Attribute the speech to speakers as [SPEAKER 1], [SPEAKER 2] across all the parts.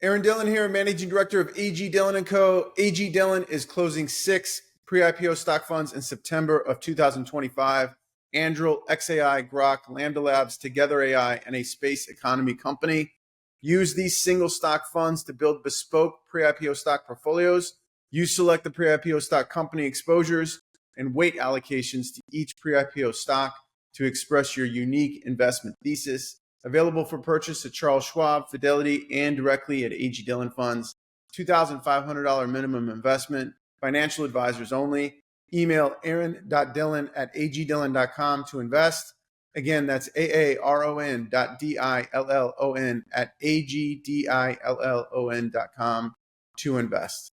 [SPEAKER 1] Aaron Dillon here, Managing Director of AG Dillon & Co. AG Dillon is closing 6 pre-IPO stock funds in September of 2025. Anduril, xAI, Groq, Lambda Labs, Together AI, and a space economy company. Use these single stock funds to build bespoke pre-IPO stock portfolios. You select the pre-IPO stock company exposures and weight allocations to each pre-IPO stock to express your unique investment thesis. Available for purchase at Charles Schwab, Fidelity, and directly at AG Dillon Funds. $2,500 minimum investment. Financial advisors only. Email aaron.dillon@agdillon.com to invest. Again, that's aaron.dillon@agdillon.com to invest.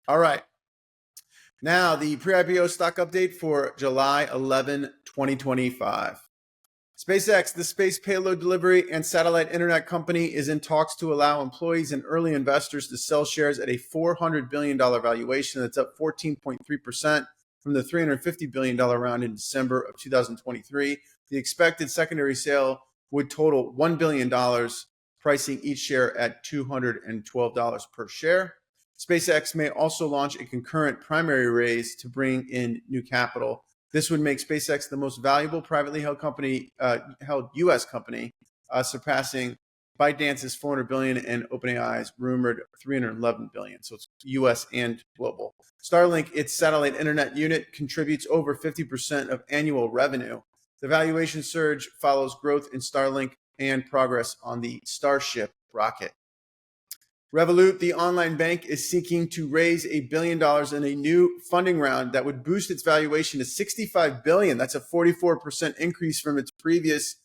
[SPEAKER 1] All right. Now, the pre-IPO stock update for July 11, 2025. SpaceX, the space payload delivery and satellite internet company, is in talks to allow employees and early investors to sell shares at a $400 billion valuation. That's up 14.3% from the $350 billion round in December of 2023. The expected secondary sale would total $1 billion, pricing each share at $212 per share. SpaceX may also launch a concurrent primary raise to bring in new capital. This would make SpaceX the most valuable privately held company, held U.S. company, surpassing ByteDance's $400 billion and OpenAI's rumored $311 billion. So it's U.S. and global. Starlink, its satellite internet unit, contributes over 50% of annual revenue. The valuation surge follows growth in Starlink and progress on the Starship rocket. Revolut, the online bank, is seeking to raise $1 billion in a new funding round that would boost its valuation to $65 billion. That's a 44% increase from its previous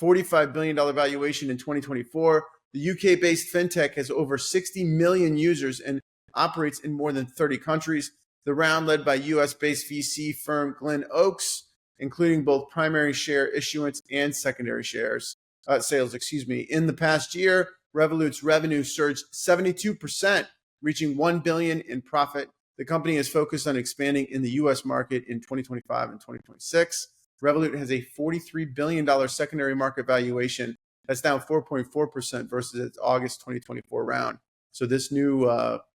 [SPEAKER 1] $45 billion valuation in 2024. The UK-based fintech has over 60 million users and operates in more than 30 countries. The round, led by US-based VC firm Glen Oaks, including both primary share issuance and secondary sales. In the past year, Revolut's revenue surged 72%, reaching $1 billion in profit. The company is focused on expanding in the U.S. market in 2025 and 2026. Revolut has a $43 billion secondary market valuation. That's down 4.4% versus its August 2024 round. So this new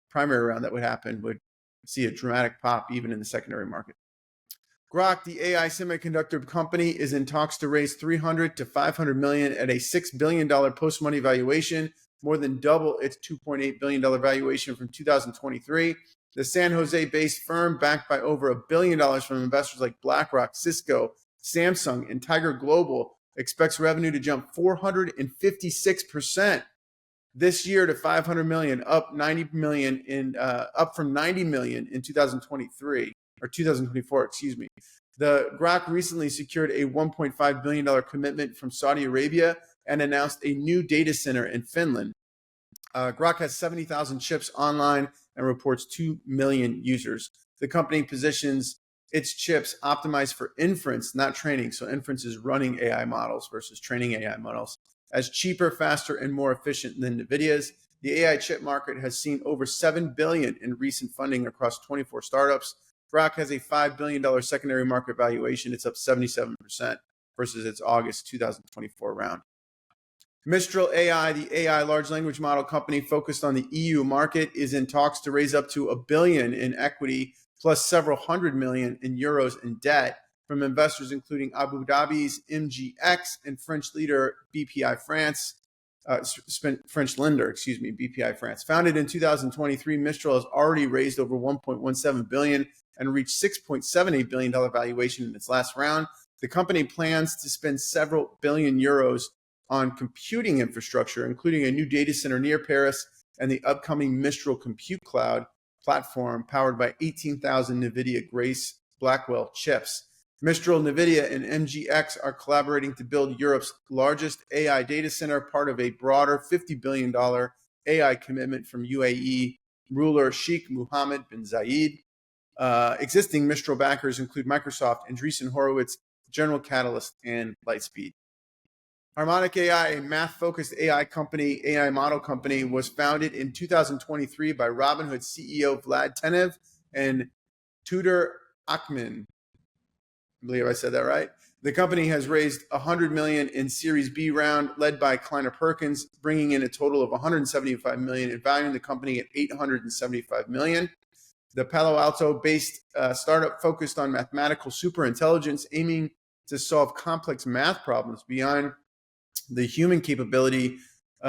[SPEAKER 1] primary round that would happen would see a dramatic pop even in the secondary market. Groq, the AI semiconductor company, is in talks to raise $300 to $500 million at a $6 billion post-money valuation, more than double its $2.8 billion valuation from 2023. The San Jose-based firm, backed by over $1 billion from investors like BlackRock, Cisco, Samsung, and Tiger Global, expects revenue to jump 456% this year to $500 million, up from $90 million in 2023. Or 2024, excuse me. The Groq recently secured a $1.5 billion commitment from Saudi Arabia and announced a new data center in Finland. Groq has 70,000 chips online and reports 2 million users. The company positions its chips optimized for inference, not training. So inference is running AI models versus training AI models, as cheaper, faster, and more efficient than NVIDIA's. The AI chip market has seen over $7 billion in recent funding across 24 startups. Groq has a $5 billion secondary market valuation. It's up 77% versus its August 2024 round. Mistral AI, the AI large language model company focused on the EU market, is in talks to raise up to $1 billion in equity plus several hundred million in euros in debt from investors including Abu Dhabi's MGX and French leader BPI France. French lender, BPI France. Founded in 2023, Mistral has already raised over $1.17 billion and reached $6.78 billion valuation in its last round. The company plans to spend several billion euros on computing infrastructure, including a new data center near Paris and the upcoming Mistral Compute Cloud platform powered by 18,000 NVIDIA Grace Blackwell chips. Mistral, NVIDIA, and MGX are collaborating to build Europe's largest AI data center, part of a broader $50 billion AI commitment from UAE ruler Sheikh Mohammed bin Zayed. Existing Mistral backers include Microsoft, Andreessen Horowitz, General Catalyst, and Lightspeed. Harmonic AI, a math-focused AI model company, was founded in 2023 by Robinhood CEO Vlad Tenev and Tudor Achman. I believe I said that right. The company has raised $100 million in Series B round, led by Kleiner Perkins, bringing in a total of $175 million and valuing the company at $875 million. The Palo Alto-based startup focused on mathematical superintelligence, aiming to solve complex math problems beyond the human capability,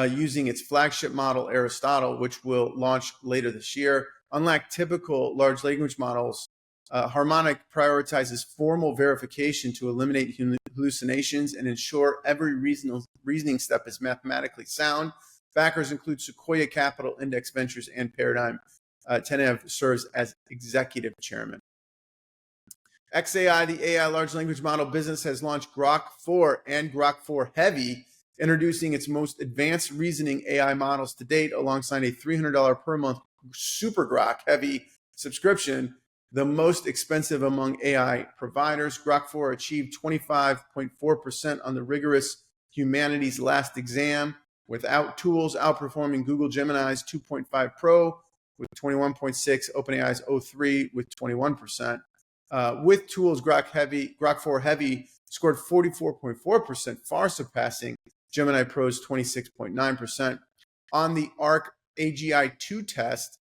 [SPEAKER 1] using its flagship model, Aristotle, which will launch later this year. Unlike typical large language models, Harmonic prioritizes formal verification to eliminate hallucinations and ensure every reasoning step is mathematically sound. Backers include Sequoia Capital, Index Ventures, and Paradigm. Tenev serves as executive chairman. xAI, the AI large language model business, has launched Groq 4 and Groq 4 Heavy, introducing its most advanced reasoning AI models to date, alongside a $300 per month Super Groq Heavy subscription, the most expensive among AI providers. Groq 4 achieved 25.4% on the rigorous humanities last exam without tools, outperforming Google Gemini's 2.5 Pro with 21.6%, OpenAI's O3 with 21%. With tools, Groq 4 Heavy scored 44.4%, far surpassing Gemini Pro's 26.9%. On the ARC AGI 2 test,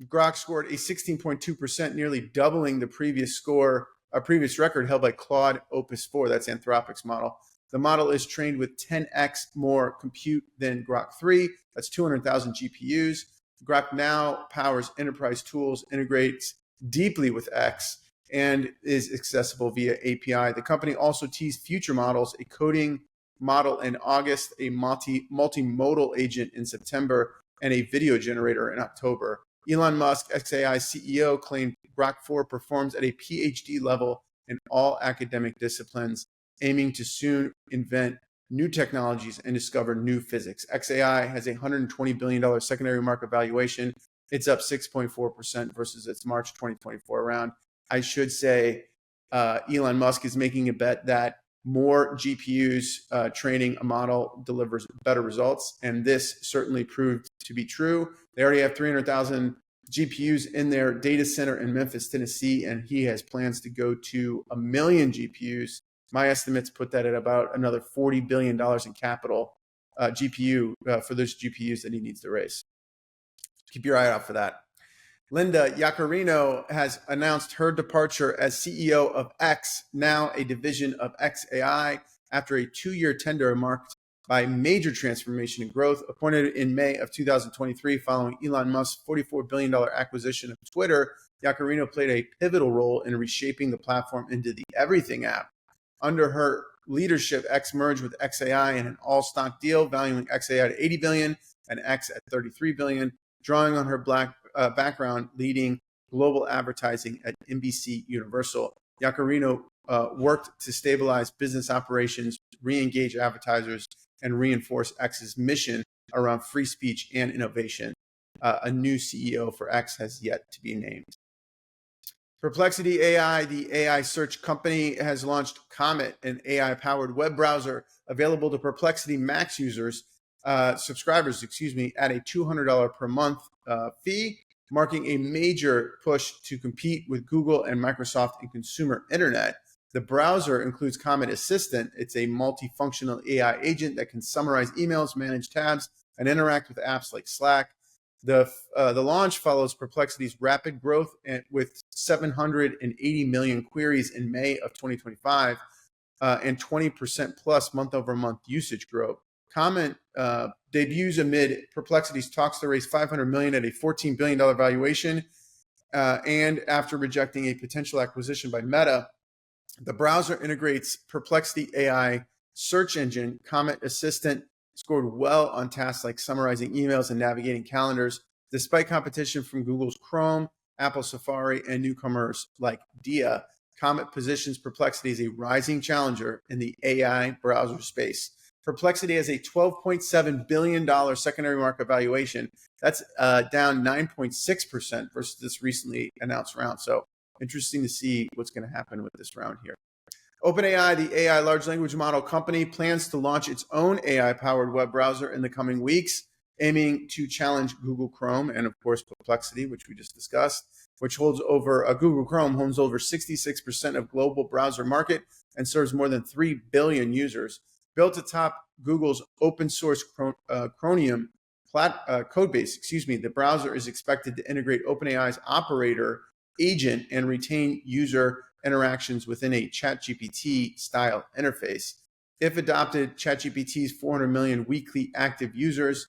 [SPEAKER 1] Groq scored a 16.2%, nearly doubling the previous record held by Claude Opus 4. That's Anthropic's model. The model is trained with 10x more compute than Groq 3. That's 200,000 GPUs. Groq now powers enterprise tools, integrates deeply with X, and is accessible via API. The company also teased future models, a coding model in August, a multimodal agent in September, and a video generator in October. Elon Musk, xAI CEO, claimed Groq 4 performs at a PhD level in all academic disciplines, aiming to soon invent new technologies and discover new physics. xAI has a $120 billion secondary market valuation. It's up 6.4% versus its March 2024 round. I should say Elon Musk is making a bet that more GPUs training a model delivers better results, and this certainly proved to be true. They already have 300,000 GPUs in their data center in Memphis, Tennessee, and he has plans to go to 1 million GPUs. My estimates put that at about another $40 billion in capital for those GPUs that he needs to raise. Keep your eye out for that. Linda Yaccarino has announced her departure as CEO of X, now a division of xAI, after a 2-year tender marked by major transformation and growth. Appointed in May of 2023 following Elon Musk's $44 billion acquisition of Twitter, Yaccarino played a pivotal role in reshaping the platform into the everything app. Under her leadership, X merged with xAI in an all-stock deal, valuing xAI at $80 billion and X at $33 billion, drawing on her background leading global advertising at NBC Universal. Yaccarino worked to stabilize business operations, re-engage advertisers, and reinforce X's mission around free speech and innovation. A new CEO for X has yet to be named. Perplexity AI, the AI search company, has launched Comet, an AI-powered web browser available to Perplexity Max subscribers, at a $200 per month fee, marking a major push to compete with Google and Microsoft in consumer internet. The browser includes Comet Assistant. It's a multifunctional AI agent that can summarize emails, manage tabs, and interact with apps like Slack. The launch follows Perplexity's rapid growth with 780 million queries in May of 2025 and 20% plus month-over-month usage growth. Comet debuts amid Perplexity's talks to raise $500 million at a $14 billion valuation, and after rejecting a potential acquisition by Meta. The browser integrates Perplexity AI search engine. Comet Assistant scored well on tasks like summarizing emails and navigating calendars, despite competition from Google's Chrome, Apple Safari, and newcomers like Dia. Comet positions Perplexity as a rising challenger in the AI browser space. Perplexity has a $12.7 billion secondary market valuation. That's down 9.6% versus this recently announced round. So interesting to see what's going to happen with this round here. OpenAI, the AI large language model company, plans to launch its own AI-powered web browser in the coming weeks, aiming to challenge Google Chrome and, of course, Perplexity, which we just discussed, which holds over Google Chrome holds over 66% of global browser market, and serves more than 3 billion users. Built atop Google's open source Chromium code base, the browser is expected to integrate OpenAI's operator agent and retain user interactions within a ChatGPT style interface. If adopted, ChatGPT's 400 million weekly active users,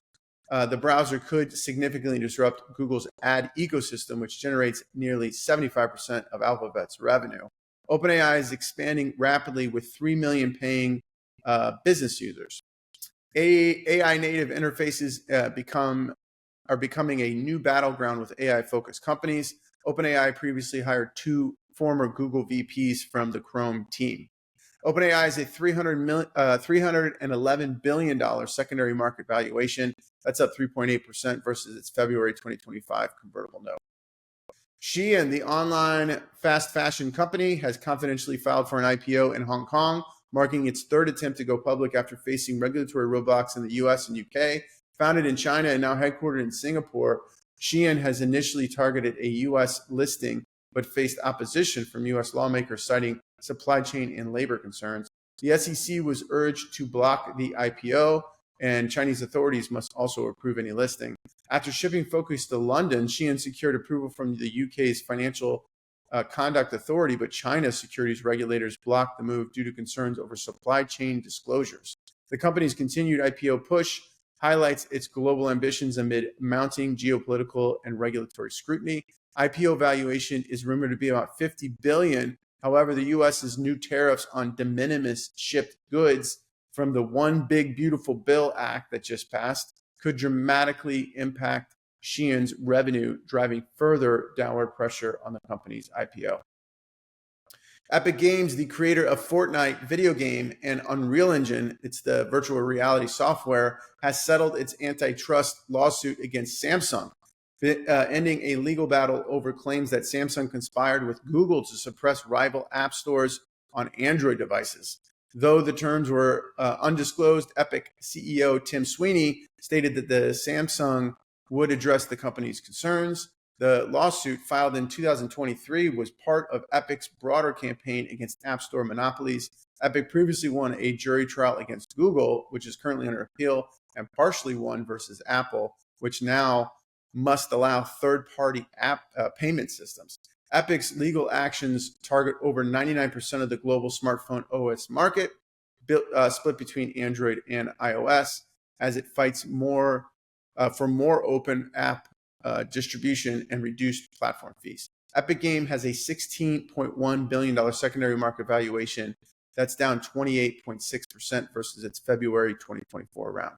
[SPEAKER 1] the browser could significantly disrupt Google's ad ecosystem, which generates nearly 75% of Alphabet's revenue. OpenAI is expanding rapidly with 3 million paying business users. AI native interfaces are becoming a new battleground with AI-focused companies. OpenAI previously hired 2 former Google VPs from the Chrome team. OpenAI is a $311 billion secondary market valuation. That's up 3.8% versus its February 2025 convertible note. Shein, the online fast fashion company, has confidentially filed for an IPO in Hong Kong, marking its 3rd attempt to go public after facing regulatory roadblocks in the US and UK. Founded in China and now headquartered in Singapore, Shein has initially targeted a US listing, but faced opposition from US lawmakers citing supply chain and labor concerns. The SEC was urged to block the IPO, and Chinese authorities must also approve any listing. After shipping focus to London, Shein secured approval from the UK's Financial Conduct Authority, but China's securities regulators blocked the move due to concerns over supply chain disclosures. The company's continued IPO push highlights its global ambitions amid mounting geopolitical and regulatory scrutiny. IPO valuation is rumored to be about $50 billion. However, the U.S.'s new tariffs on de minimis shipped goods from the One Big Beautiful Bill Act that just passed could dramatically impact Shein's revenue, driving further downward pressure on the company's IPO. Epic Games, the creator of Fortnite video game and Unreal Engine, it's the virtual reality software, has settled its antitrust lawsuit against Samsung, ending a legal battle over claims that Samsung conspired with Google to suppress rival app stores on Android devices. Though the terms were undisclosed, Epic CEO Tim Sweeney stated that the Samsung would address the company's concerns. The lawsuit, filed in 2023, was part of Epic's broader campaign against App Store monopolies. Epic previously won a jury trial against Google, which is currently under appeal, and partially won versus Apple, which now must allow third-party app payment systems. Epic's legal actions target over 99% of the global smartphone OS market, split between Android and iOS, as it fights for more open app distribution and reduced platform fees. Epic Game has a $16.1 billion secondary market valuation. That's down 28.6% versus its February 2024 round.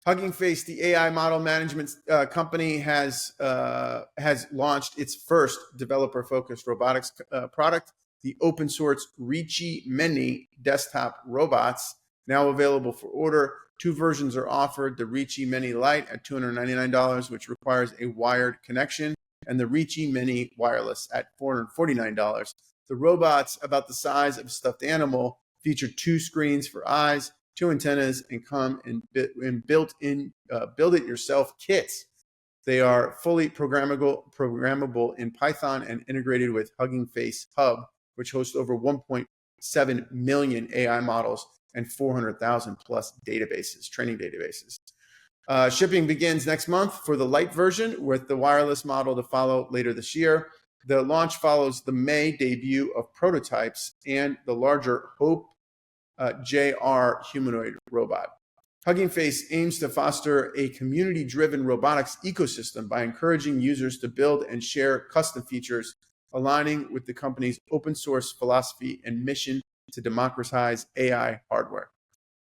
[SPEAKER 1] Hugging Face, the AI model management company, has launched its first developer-focused robotics product, the open source Ricci Mini desktop robots, now available for order. 2 versions are offered: the Ricci Mini Lite at $299, which requires a wired connection, and the Ricci Mini Wireless at $449. The robots, about the size of a stuffed animal, feature 2 screens for eyes, 2 antennas, and come in built-in build-it-yourself kits. They are fully programmable in Python and integrated with Hugging Face Hub, which hosts over 1.7 million AI models and 400,000 plus training databases. Shipping begins next month for the Lite version, with the wireless model to follow later this year. The launch follows the May debut of prototypes and the larger Hope JR humanoid robot. Hugging Face aims to foster a community-driven robotics ecosystem by encouraging users to build and share custom features, aligning with the company's open source philosophy and mission to democratize AI hardware.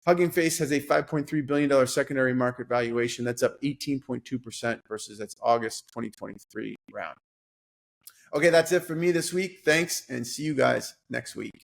[SPEAKER 1] Hugging Face has a $5.3 billion secondary market valuation. That's up 18.2% versus its August 2023 round. Okay, that's it for me this week. Thanks, and see you guys next week.